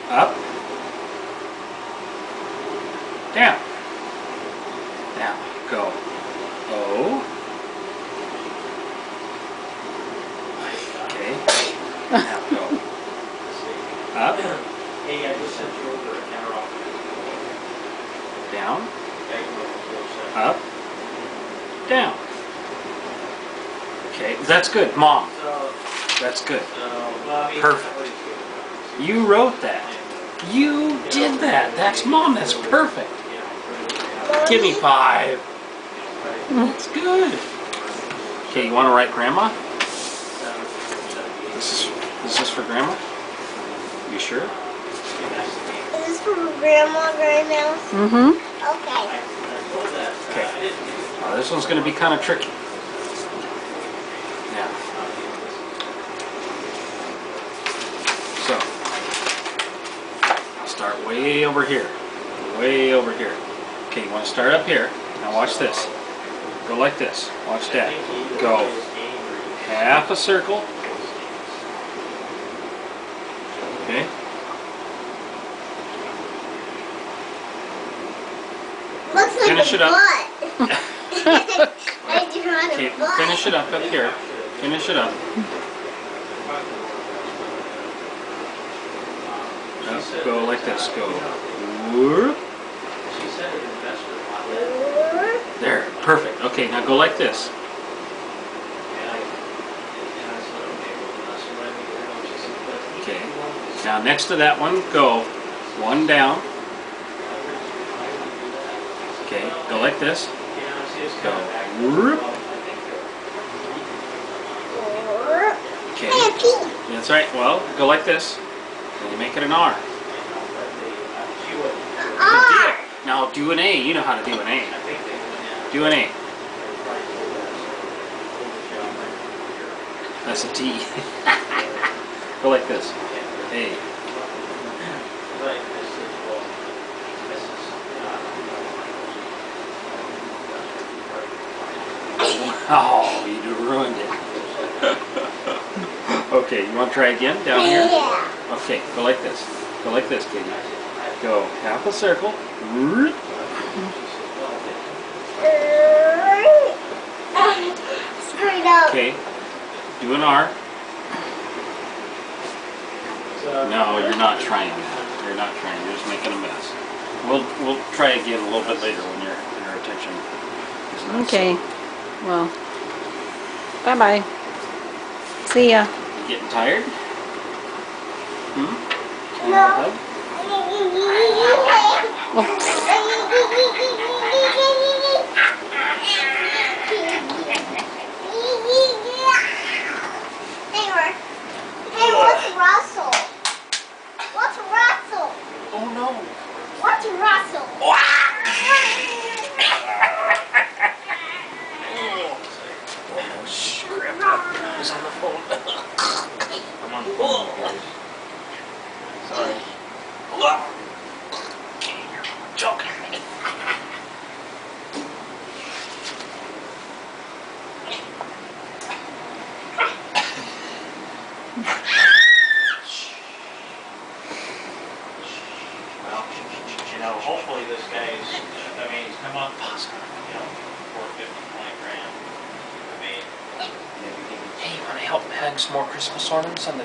Up. Down. Now, go. O. Okay. Now go. Up. Hey, I just sent you over a camera off. Down. Up. Down. Okay, that's good, Mom. That's good. Perfect. You wrote that. You did that. That's Mom. That's perfect. Give me 5. That's good. Okay, you want to write Grandma? This is for Grandma? You sure? Is this for Grandma right now? Mm-hmm. Okay. Okay. This one's going to be kind of tricky. Now. So. I'll start way over here. Way over here. Okay, you want to start up here. Now watch this. Go like this. Watch that. Go half a circle. Okay. Looks like Finish a it up. butt. I drawn Okay, a butt. finish it up here. Finish it up. Now, go like this. Go. Whoop. There. Perfect. Okay, now go like this. Okay. Now next to that one, go one down. Okay, go like this. Go. Whoop. Okay. That's right. Well, go like this. And you make it an R. Good deal. Now do an A. You know how to do an A. Do an A. That's a T. Go like this. A. Oh, you ruined it. Okay, you want to try again down here? Yeah. Okay, go like this. Go like this, Katie. Go half a circle. Straight up. Okay, do an R. No, you're not trying that. You're not trying. You're just making a mess. We'll try again a little bit later when your attention is not. Okay. Well, bye-bye. See ya. You getting tired? Hmm? No. Hey, what's Russell? What's Russell? Oh no. What's Russell? He's on the phone. I'm on the phone, guys. Sorry. You're joking me. Well, you know, hopefully this guy's, I mean, he's come up, you know, 450, 20 grand. I mean, Hey, you want to help hang some more Christmas ornaments on the